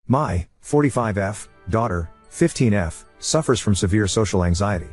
My 45F daughter, 15F, suffers from severe social anxiety.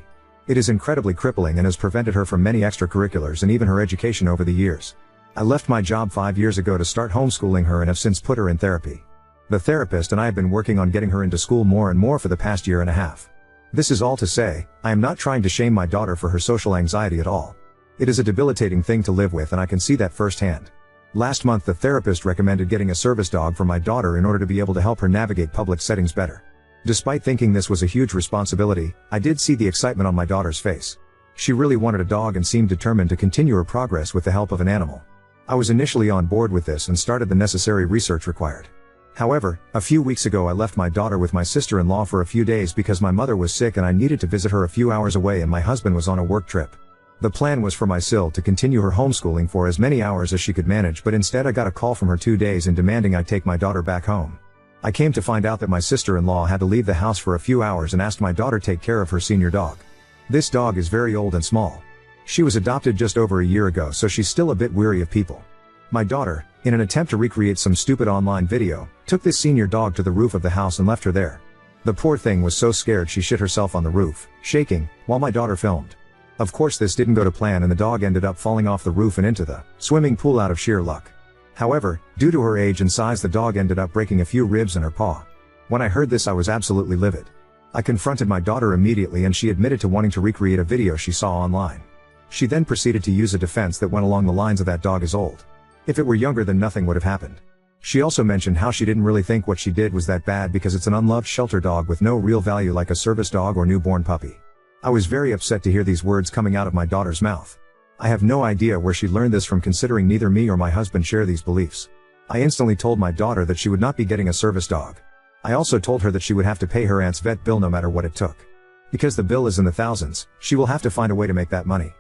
It is incredibly crippling and has prevented her from many extracurriculars and even her education over the years. I left my job 5 years ago to start homeschooling her and have since put her in therapy. The therapist and I have been working on getting her into school more and more for the past year and a half. This is all to say, I am not trying to shame my daughter for her social anxiety at all. It is a debilitating thing to live with and I can see that firsthand. Last month the therapist recommended getting a service dog for my daughter in order to be able to help her navigate public settings better. Despite thinking this was a huge responsibility, I did see the excitement on my daughter's face. She really wanted a dog and seemed determined to continue her progress with the help of an animal. I was initially on board with this and started the necessary research required. However, a few weeks ago I left my daughter with my sister-in-law for a few days because my mother was sick and I needed to visit her a few hours away and my husband was on a work trip. The plan was for my Sil to continue her homeschooling for as many hours as she could manage, but instead I got a call from her 2 days in demanding I take my daughter back home. I came to find out that my sister-in-law had to leave the house for a few hours and asked my daughter to take care of her senior dog. This dog is very old and small. She was adopted just over a year ago, so she's still a bit weary of people. My daughter, in an attempt to recreate some stupid online video, took this senior dog to the roof of the house and left her there. The poor thing was so scared she shit herself on the roof, shaking, while my daughter filmed. Of course this didn't go to plan and the dog ended up falling off the roof and into the swimming pool out of sheer luck. However, due to her age and size the dog ended up breaking a few ribs in her paw. When I heard this I was absolutely livid. I confronted my daughter immediately and she admitted to wanting to recreate a video she saw online. She then proceeded to use a defense that went along the lines of that dog is old. If it were younger then nothing would have happened. She also mentioned how she didn't really think what she did was that bad because it's an unloved shelter dog with no real value like a service dog or newborn puppy. I was very upset to hear these words coming out of my daughter's mouth. I have no idea where she learned this from considering neither me or my husband share these beliefs. I instantly told my daughter that she would not be getting a service dog. I also told her that she would have to pay her aunt's vet bill no matter what it took. Because the bill is in the thousands, she will have to find a way to make that money.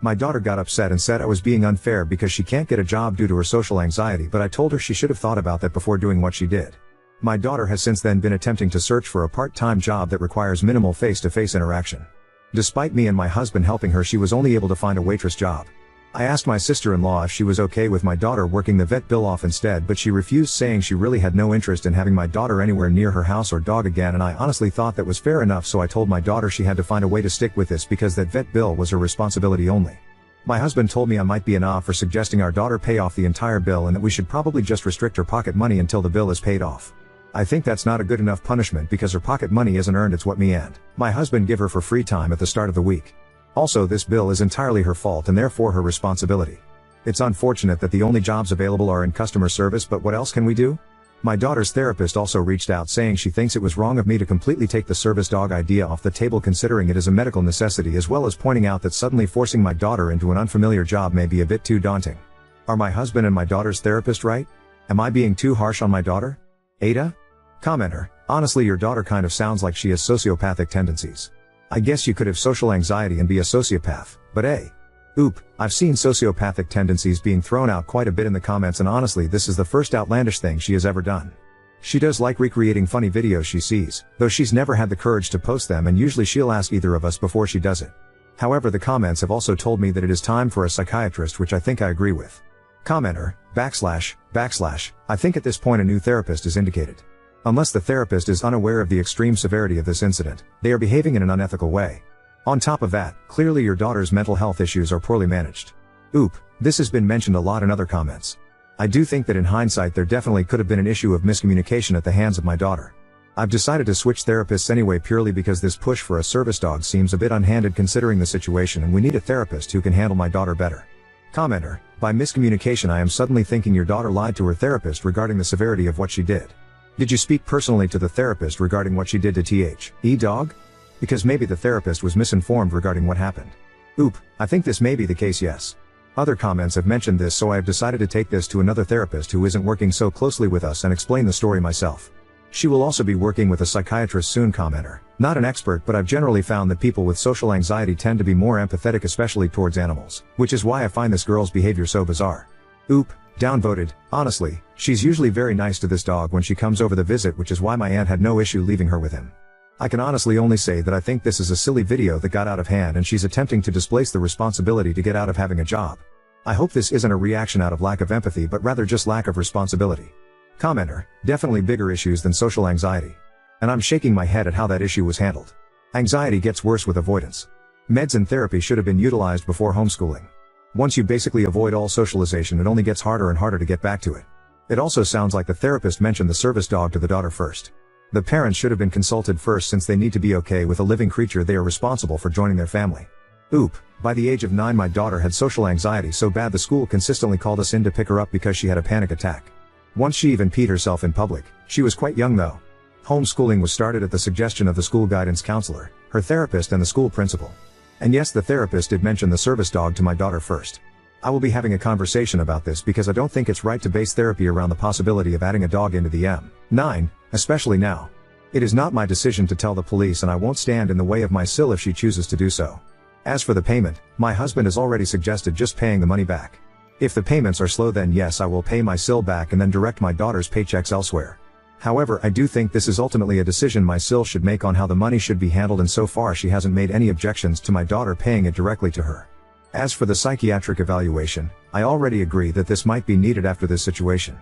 My daughter got upset and said I was being unfair because she can't get a job due to her social anxiety, but I told her she should have thought about that before doing what she did. My daughter has since then been attempting to search for a part-time job that requires minimal face-to-face interaction. Despite me and my husband helping her, she was only able to find a waitress job. I asked my sister-in-law if she was okay with my daughter working the vet bill off instead, but she refused, saying she really had no interest in having my daughter anywhere near her house or dog again, and I honestly thought that was fair enough, so I told my daughter she had to find a way to stick with this because that vet bill was her responsibility only. My husband told me I might be an off for suggesting our daughter pay off the entire bill and that we should probably just restrict her pocket money until the bill is paid off. I think that's not a good enough punishment because her pocket money isn't earned, it's what me and my husband give her for free time at the start of the week. Also, this bill is entirely her fault and therefore her responsibility. It's unfortunate that the only jobs available are in customer service, but what else can we do? My daughter's therapist also reached out saying she thinks it was wrong of me to completely take the service dog idea off the table considering it is a medical necessity, as well as pointing out that suddenly forcing my daughter into an unfamiliar job may be a bit too daunting. Are my husband and my daughter's therapist right? Am I being too harsh on my daughter? Ada? Commenter: honestly, your daughter kind of sounds like she has sociopathic tendencies. I guess you could have social anxiety and be a sociopath, but I've seen sociopathic tendencies being thrown out quite a bit in the comments, and honestly this is the first outlandish thing she has ever done. She does like recreating funny videos she sees, though she's never had the courage to post them, and usually she'll ask either of us before she does it. However, the comments have also told me that it is time for a psychiatrist, which I think I agree with. Commenter: // I think at this point a new therapist is indicated. Unless the therapist is unaware of the extreme severity of this incident, they are behaving in an unethical way. On top of that, clearly your daughter's mental health issues are poorly managed. This has been mentioned a lot in other comments. I do think that in hindsight there definitely could have been an issue of miscommunication at the hands of my daughter. I've decided to switch therapists anyway purely because this push for a service dog seems a bit unhanded considering the situation, and we need a therapist who can handle my daughter better. Commenter: by miscommunication I am suddenly thinking your daughter lied to her therapist regarding the severity of what she did. Did you speak personally to the therapist regarding what she did to the dog? Because maybe the therapist was misinformed regarding what happened. I think this may be the case, yes. Other comments have mentioned this, so I have decided to take this to another therapist who isn't working so closely with us and explain the story myself. She will also be working with a psychiatrist soon. Commenter: not an expert, but I've generally found that people with social anxiety tend to be more empathetic, especially towards animals, which is why I find this girl's behavior so bizarre. Downvoted: honestly, she's usually very nice to this dog when she comes over the visit, which is why my aunt had no issue leaving her with him. I can honestly only say that I think this is a silly video that got out of hand and she's attempting to displace the responsibility to get out of having a job. I hope this isn't a reaction out of lack of empathy, but rather just lack of responsibility. Commenter, definitely bigger issues than social anxiety. And I'm shaking my head at how that issue was handled. Anxiety gets worse with avoidance. Meds and therapy should have been utilized before homeschooling. Once you basically avoid all socialization, it only gets harder and harder to get back to it. It also sounds like the therapist mentioned the service dog to the daughter first. The parents should have been consulted first, since they need to be okay with a living creature they are responsible for joining their family. Oop, by the age of 9 my daughter had social anxiety so bad the school consistently called us in to pick her up because she had a panic attack. Once she even peed herself in public. She was quite young though. Homeschooling was started at the suggestion of the school guidance counselor, her therapist and the school principal. And yes, the therapist did mention the service dog to my daughter first. I will be having a conversation about this because I don't think it's right to base therapy around the possibility of adding a dog into the M9, especially now. It is not my decision to tell the police, and I won't stand in the way of my SIL if she chooses to do so. As for the payment, my husband has already suggested just paying the money back. If the payments are slow, then yes, I will pay my SIL back and then direct my daughter's paychecks elsewhere. However, I do think this is ultimately a decision my SIL should make on how the money should be handled, and so far she hasn't made any objections to my daughter paying it directly to her. As for the psychiatric evaluation, I already agree that this might be needed after this situation.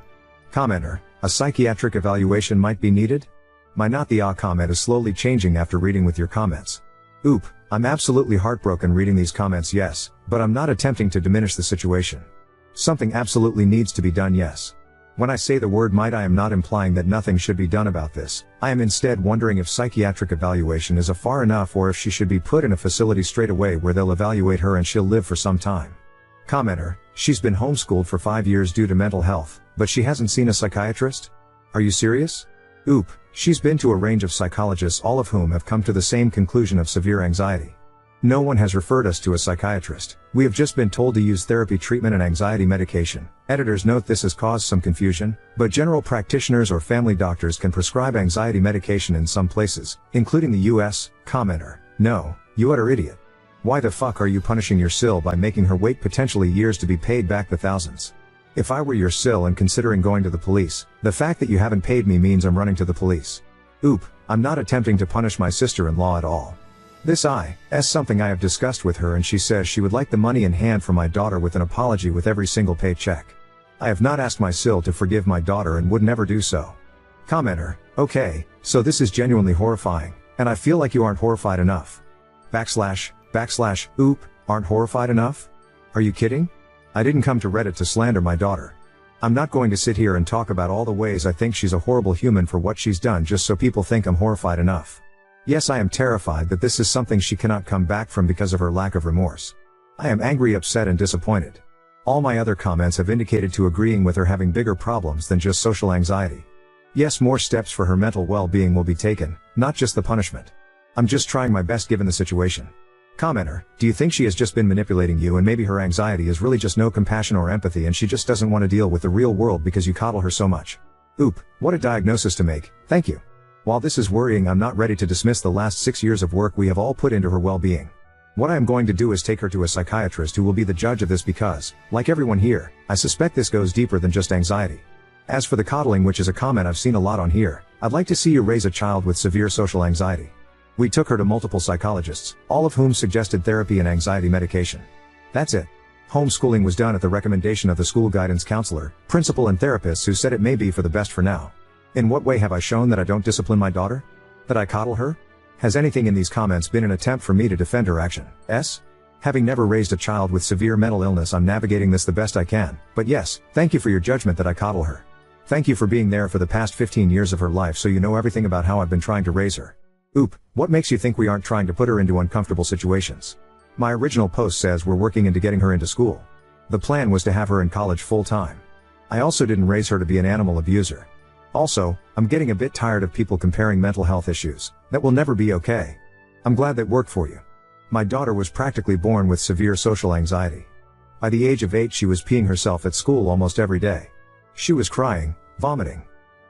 Commenter, a psychiatric evaluation might be needed? My not the comment is slowly changing after reading with your comments. Oop, I'm absolutely heartbroken reading these comments, yes, but I'm not attempting to diminish the situation. Something absolutely needs to be done, yes. When I say the word might, I am not implying that nothing should be done about this. I am instead wondering if psychiatric evaluation is far enough, or if she should be put in a facility straight away where they'll evaluate her and she'll live for some time. Commenter, she's been homeschooled for 5 years due to mental health, but she hasn't seen a psychiatrist? Are you serious? Oop, she's been to a range of psychologists, all of whom have come to the same conclusion of severe anxiety. No one has referred us to a psychiatrist. We have just been told to use therapy, treatment and anxiety medication. Editors note this has caused some confusion, but general practitioners or family doctors can prescribe anxiety medication in some places, including the US. Commenter, no, you utter idiot. Why the fuck are you punishing your SIL by making her wait potentially years to be paid back the thousands? If I were your SIL and considering going to the police, the fact that you haven't paid me means I'm running to the police. Oop, I'm not attempting to punish my sister-in-law at all. This is something I have discussed with her, and she says she would like the money in hand from my daughter with an apology with every single paycheck. I have not asked my SIL to forgive my daughter and would never do so. Commenter, okay, so this is genuinely horrifying, and I feel like you aren't horrified enough. / oop, aren't horrified enough? Are you kidding? I didn't come to Reddit to slander my daughter. I'm not going to sit here and talk about all the ways I think she's a horrible human for what she's done just so people think I'm horrified enough. Yes, I am terrified that this is something she cannot come back from because of her lack of remorse. I am angry, upset and disappointed. All my other comments have indicated to agreeing with her having bigger problems than just social anxiety. Yes, more steps for her mental well-being will be taken, not just the punishment. I'm just trying my best given the situation. Commenter, do you think she has just been manipulating you, and maybe her anxiety is really just no compassion or empathy and she just doesn't want to deal with the real world because you coddle her so much? Oop, what a diagnosis to make, thank you. While this is worrying, I'm not ready to dismiss the last 6 years of work we have all put into her well-being. What I am going to do is take her to a psychiatrist who will be the judge of this because, like everyone here, I suspect this goes deeper than just anxiety. As for the coddling, which is a comment I've seen a lot on here, I'd like to see you raise a child with severe social anxiety. We took her to multiple psychologists, all of whom suggested therapy and anxiety medication. That's it. Homeschooling was done at the recommendation of the school guidance counselor, principal and therapists who said it may be for the best for now. In what way have I shown that I don't discipline my daughter? That I coddle her? Has anything in these comments been an attempt for me to defend her action? Having never raised a child with severe mental illness, I'm navigating this the best I can, but yes, thank you for your judgment that I coddle her. Thank you for being there for the past 15 years of her life so you know everything about how I've been trying to raise her. Oop, what makes you think we aren't trying to put her into uncomfortable situations? My original post says we're working into getting her into school. The plan was to have her in college full time. I also didn't raise her to be an animal abuser. Also, I'm getting a bit tired of people comparing mental health issues. That will never be okay. I'm glad that worked for you. My daughter was practically born with severe social anxiety. By the age of 8 she was peeing herself at school almost every day. She was crying, vomiting.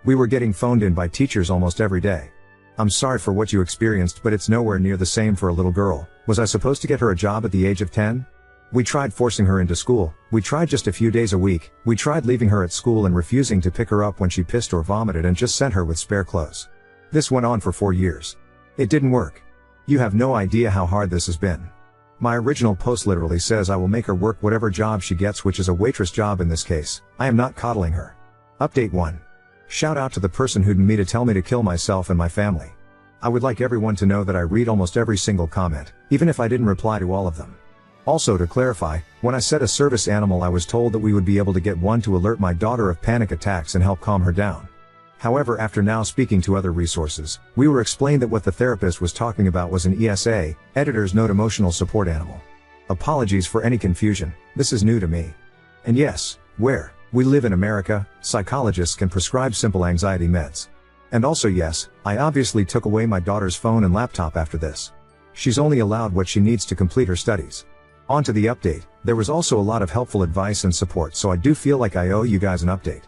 We were getting phoned in by teachers almost every day. I'm sorry for what you experienced, but it's nowhere near the same for a little girl. Was I supposed to get her a job at the age of 10? We tried forcing her into school, we tried just a few days a week, we tried leaving her at school and refusing to pick her up when she pissed or vomited and just sent her with spare clothes. This went on for 4 years. It didn't work. You have no idea how hard this has been. My original post literally says I will make her work whatever job she gets, which is a waitress job in this case. I am not coddling her. Update 1. Shout out to the person who'd me to tell me to kill myself and my family. I would like everyone to know that I read almost every single comment, even if I didn't reply to all of them. Also to clarify, when I said a service animal I was told that we would be able to get one to alert my daughter of panic attacks and help calm her down. However, after now speaking to other resources, we were explained that what the therapist was talking about was an ESA, editor's note emotional support animal. Apologies for any confusion, this is new to me. And yes, where we live in America, psychologists can prescribe simple anxiety meds. And also yes, I obviously took away my daughter's phone and laptop after this. She's only allowed what she needs to complete her studies. On to the update, there was also a lot of helpful advice and support, so I do feel like I owe you guys an update.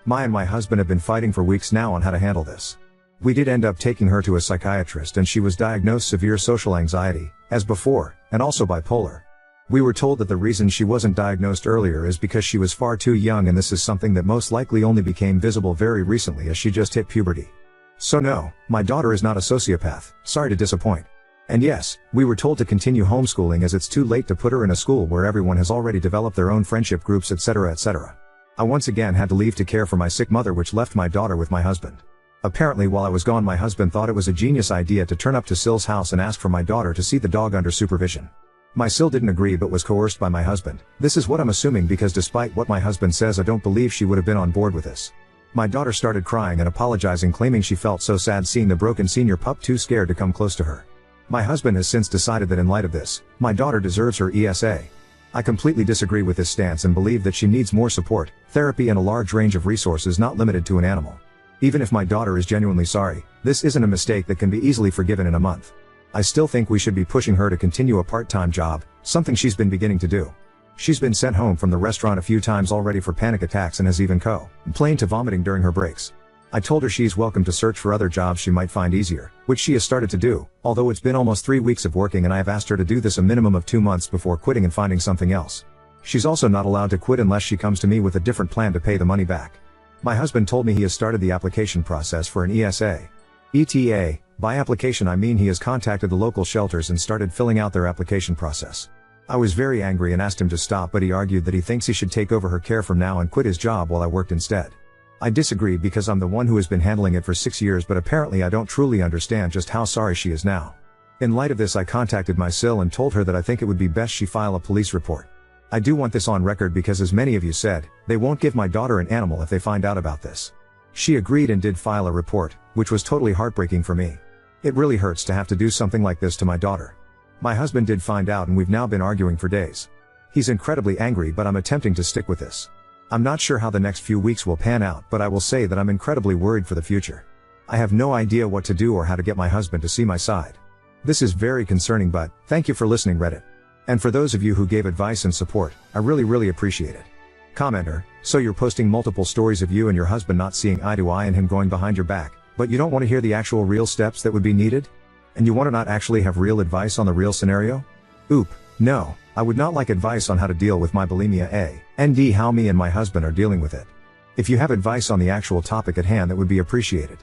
My husband have been fighting for weeks now on how to handle this. We did end up taking her to a psychiatrist and she was diagnosed severe social anxiety, as before, and also bipolar. We were told that the reason she wasn't diagnosed earlier is because she was far too young, and this is something that most likely only became visible very recently as she just hit puberty. So no, my daughter is not a sociopath, sorry to disappoint. And yes, we were told to continue homeschooling as it's too late to put her in a school where everyone has already developed their own friendship groups, etc., etc. I once again had to leave to care for my sick mother, which left my daughter with my husband. Apparently while I was gone, my husband thought it was a genius idea to turn up to Syl's house and ask for my daughter to see the dog under supervision. My Syl didn't agree but was coerced by my husband. This is what I'm assuming, because despite what my husband says, I don't believe she would have been on board with this. My daughter started crying and apologizing, claiming she felt so sad seeing the broken senior pup, too scared to come close to her. My husband has since decided that in light of this, my daughter deserves her ESA. I completely disagree with this stance and believe that she needs more support, therapy, and a large range of resources not limited to an animal. Even if my daughter is genuinely sorry, this isn't a mistake that can be easily forgiven in a month. I still think we should be pushing her to continue a part-time job, something she's been beginning to do. She's been sent home from the restaurant a few times already for panic attacks and has even complained to vomiting during her breaks. I told her she's welcome to search for other jobs she might find easier, which she has started to do, although it's been almost 3 weeks of working and I have asked her to do this a minimum of 2 months before quitting and finding something else. She's also not allowed to quit unless she comes to me with a different plan to pay the money back. My husband told me he has started the application process for an ESA. ETA, by application I mean he has contacted the local shelters and started filling out their application process. I was very angry and asked him to stop, but he argued that he thinks he should take over her care from now and quit his job while I worked instead. I disagreed because I'm the one who has been handling it for 6 years, but apparently I don't truly understand just how sorry she is now. In light of this, I contacted my Syl and told her that I think it would be best she file a police report. I do want this on record because, as many of you said, they won't give my daughter an animal if they find out about this. She agreed and did file a report, which was totally heartbreaking for me. It really hurts to have to do something like this to my daughter. My husband did find out and we've now been arguing for days. He's incredibly angry, but I'm attempting to stick with this. I'm not sure how the next few weeks will pan out, but I will say that I'm incredibly worried for the future. I have no idea what to do or how to get my husband to see my side. This is very concerning, but thank you for listening, Reddit. And for those of you who gave advice and support, I really appreciate it. Commenter, so you're posting multiple stories of you and your husband not seeing eye to eye and him going behind your back, but you don't want to hear the actual real steps that would be needed? And you want to not actually have real advice on the real scenario? Oop, no, I would not like advice on how to deal with my bulimia and how me and my husband are dealing with it. If you have advice on the actual topic at hand, that would be appreciated.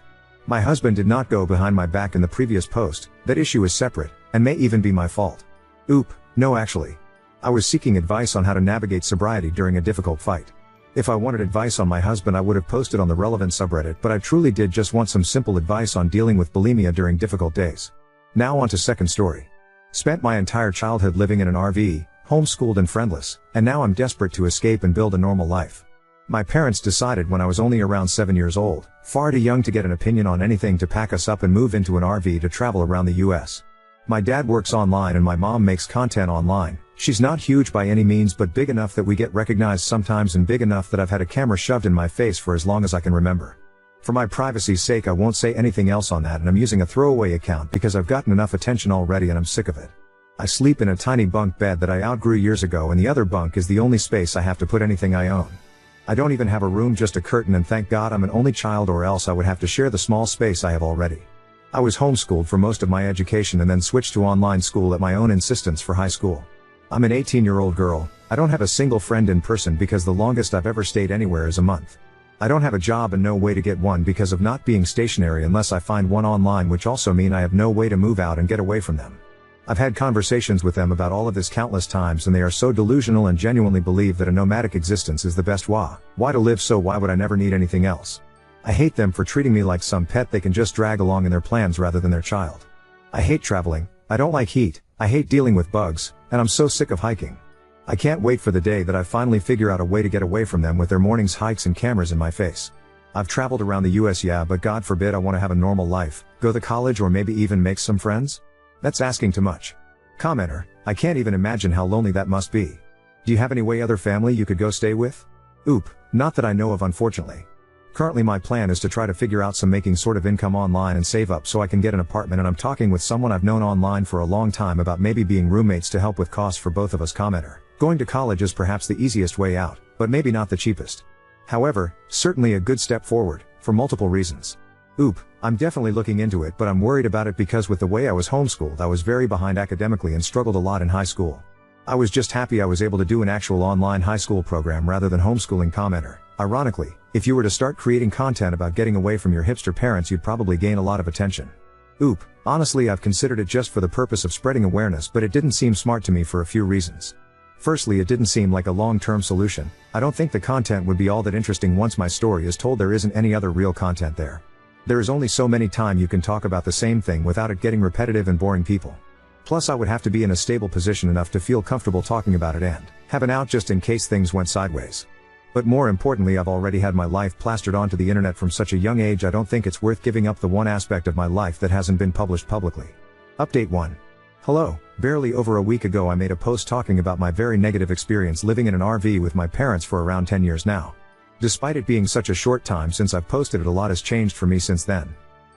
My husband did not go behind my back in the previous post, that issue is separate, and may even be my fault. Oop, no actually. I was seeking advice on how to navigate sobriety during a difficult fight. If I wanted advice on my husband, I would have posted on the relevant subreddit, but I truly did just want some simple advice on dealing with bulimia during difficult days. Now on to second story. Spent my entire childhood living in an RV, homeschooled and friendless, and now I'm desperate to escape and build a normal life. My parents decided when I was only around 7 years old, far too young to get an opinion on anything, to pack us up and move into an RV to travel around the US. My dad works online and my mom makes content online. She's not huge by any means, but big enough that we get recognized sometimes, and big enough that I've had a camera shoved in my face for as long as I can remember. For my privacy's sake, I won't say anything else on that, and I'm using a throwaway account because I've gotten enough attention already and I'm sick of it. I sleep in a tiny bunk bed that I outgrew years ago, and the other bunk is the only space I have to put anything I own. I don't even have a room, just a curtain, and thank God I'm an only child, or else I would have to share the small space I have already. I was homeschooled for most of my education and then switched to online school at my own insistence for high school. I'm an 18-year-old girl. I don't have a single friend in person because the longest I've ever stayed anywhere is a month. I don't have a job and no way to get one because of not being stationary unless I find one online, which also mean I have no way to move out and get away from them. I've had conversations with them about all of this countless times, and they are so delusional and genuinely believe that a nomadic existence is the best why to live, so why would I never need anything else? I hate them for treating me like some pet they can just drag along in their plans rather than their child. I hate traveling, I don't like heat, I hate dealing with bugs, and I'm so sick of hiking. I can't wait for the day that I finally figure out a way to get away from them with their morning's hikes and cameras in my face. I've traveled around the US, yeah, but God forbid I want to have a normal life, go to college, or maybe even make some friends? That's asking too much. Commenter, I can't even imagine how lonely that must be. Do you have any way other family you could go stay with? Oop, not that I know of, unfortunately. Currently my plan is to try to figure out some making sort of income online and save up so I can get an apartment, and I'm talking with someone I've known online for a long time about maybe being roommates to help with costs for both of us. Commenter, going to college is perhaps the easiest way out, but maybe not the cheapest. However, certainly a good step forward, for multiple reasons. Oop, I'm definitely looking into it, but I'm worried about it because with the way I was homeschooled, I was very behind academically and struggled a lot in high school. I was just happy I was able to do an actual online high school program rather than homeschooling. Commenter, ironically, if you were to start creating content about getting away from your hipster parents, you'd probably gain a lot of attention. Oop, honestly I've considered it just for the purpose of spreading awareness, but it didn't seem smart to me for a few reasons. Firstly, it didn't seem like a long-term solution. I don't think the content would be all that interesting once my story is told. There isn't any other real content there. There is only so many times you can talk about the same thing without it getting repetitive and boring people. Plus I would have to be in a stable position enough to feel comfortable talking about it and have an out just in case things went sideways. But more importantly, I've already had my life plastered onto the internet from such a young age. I don't think it's worth giving up the one aspect of my life that hasn't been published publicly. Update 1. Hello, barely over a week ago I made a post talking about my very negative experience living in an RV with my parents for around 10 years now. Despite it being such a short time since I've posted it, a lot has changed for me since then.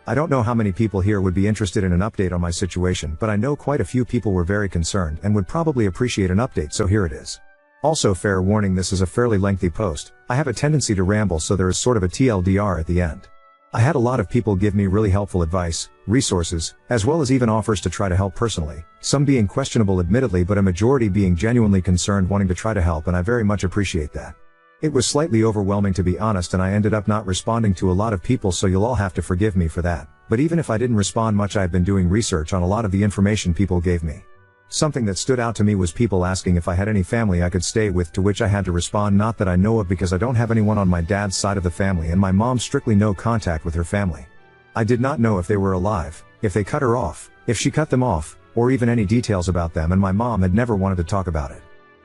I don't know how many people here would be interested in an update on my situation, but I know quite a few people were very concerned and would probably appreciate an update, so here it is. Also, fair warning, this is a fairly lengthy post. I have a tendency to ramble, so there is sort of a TLDR at the end. I had a lot of people give me really helpful advice, resources, as well as even offers to try to help personally, some being questionable admittedly, but a majority being genuinely concerned, wanting to try to help, and I very much appreciate that. It was slightly overwhelming, to be honest, and I ended up not responding to a lot of people, so you'll all have to forgive me for that. But even if I didn't respond much, I've been doing research on a lot of the information people gave me. Something that stood out to me was people asking if I had any family I could stay with, to which I had to respond, not that I know of, because I don't have anyone on my dad's side of the family, and my mom strictly no contact with her family. I did not know if they were alive, if they cut her off, if she cut them off, or even any details about them, and my mom had never wanted to talk about it.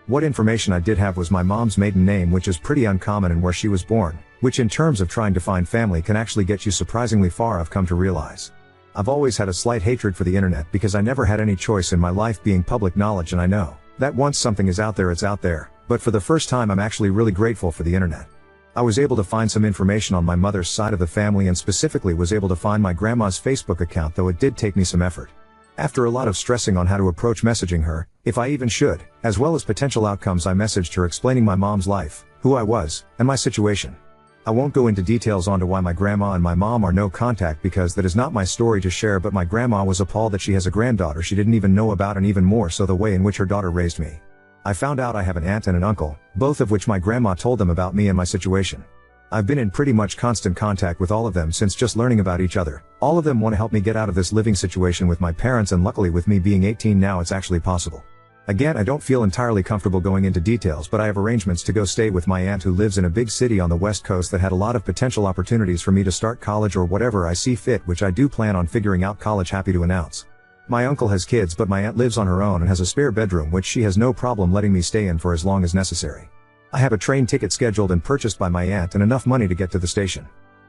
What information I did have was my mom's maiden name, which is pretty uncommon, and where she was born, which in terms of trying to find family can actually get you surprisingly far, I've come to realize. I've always had a slight hatred for the internet because I never had any choice in my life being public knowledge, and I know that once something is out there, it's out there, but for the first time I'm actually really grateful for the internet. I was able to find some information on my mother's side of the family, and specifically was able to find my grandma's Facebook account, though it did take me some effort. After a lot of stressing on how to approach messaging her, if I even should, as well as potential outcomes, I messaged her explaining my mom's life, who I was, and my situation. I won't go into details onto why my grandma and my mom are no contact, because that is not my story to share, but my grandma was appalled that she has a granddaughter she didn't even know about, and even more so the way in which her daughter raised me. I found out I have an aunt and an uncle, both of which my grandma told them about me and my situation. I've been in pretty much constant contact with all of them since just learning about each other. All of them want to help me get out of this living situation with my parents, and luckily with me being 18 now, it's actually possible. Again, I don't feel entirely comfortable going into details, but I have arrangements to go stay with my aunt, who lives in a big city on the West Coast that had a lot of potential opportunities for me to start college or whatever I see fit, which I do plan on figuring out college, happy to announce. My uncle has kids, but my aunt lives on her own and has a spare bedroom which she has no problem letting me stay in for as long as necessary. I have a train ticket scheduled and purchased by my aunt and enough money to get to the station.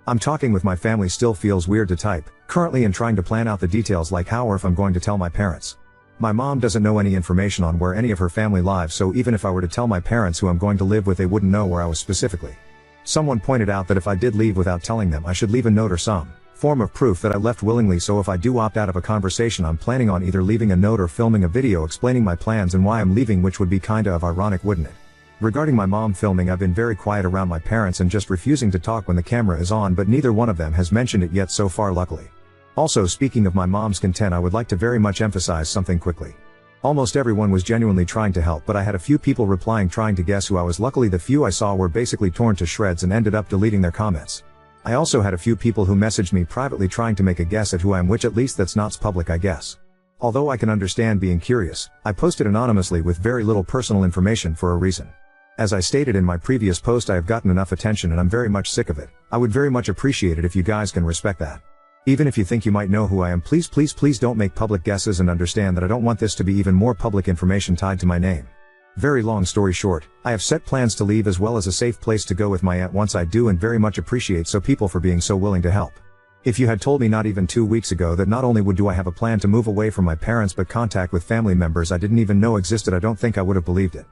I'm talking with my family, still feels weird to type, currently, and trying to plan out the details like how or if I'm going to tell my parents. My mom doesn't know any information on where any of her family lives, so even if I were to tell my parents who I'm going to live with, they wouldn't know where I was specifically. Someone pointed out that if I did leave without telling them, I should leave a note or some form of proof that I left willingly, so if I do opt out of a conversation, I'm planning on either leaving a note or filming a video explaining my plans and why I'm leaving, which would be kinda of ironic, wouldn't it? Regarding my mom filming, I've been very quiet around my parents and just refusing to talk when the camera is on, but neither one of them has mentioned it yet so far, luckily. Also, speaking of my mom's content, I would like to very much emphasize something quickly. Almost everyone was genuinely trying to help, but I had a few people replying trying to guess who I was. Luckily, the few I saw were basically torn to shreds and ended up deleting their comments. I also had a few people who messaged me privately trying to make a guess at who I am, which at least that's not public, I guess. Although I can understand being curious, I posted anonymously with very little personal information for a reason. As I stated in my previous post, I have gotten enough attention and I'm very much sick of it. I would very much appreciate it if you guys can respect that. Even if you think you might know who I am, please don't make public guesses and understand that I don't want this to be even more public information tied to my name. Very long story short, I have set plans to leave as well as a safe place to go with my aunt once I do, and very much appreciate so people for being so willing to help. If you had told me not even 2 weeks ago that not only do I have a plan to move away from my parents but contact with family members I didn't even know existed, I don't think I would have believed it.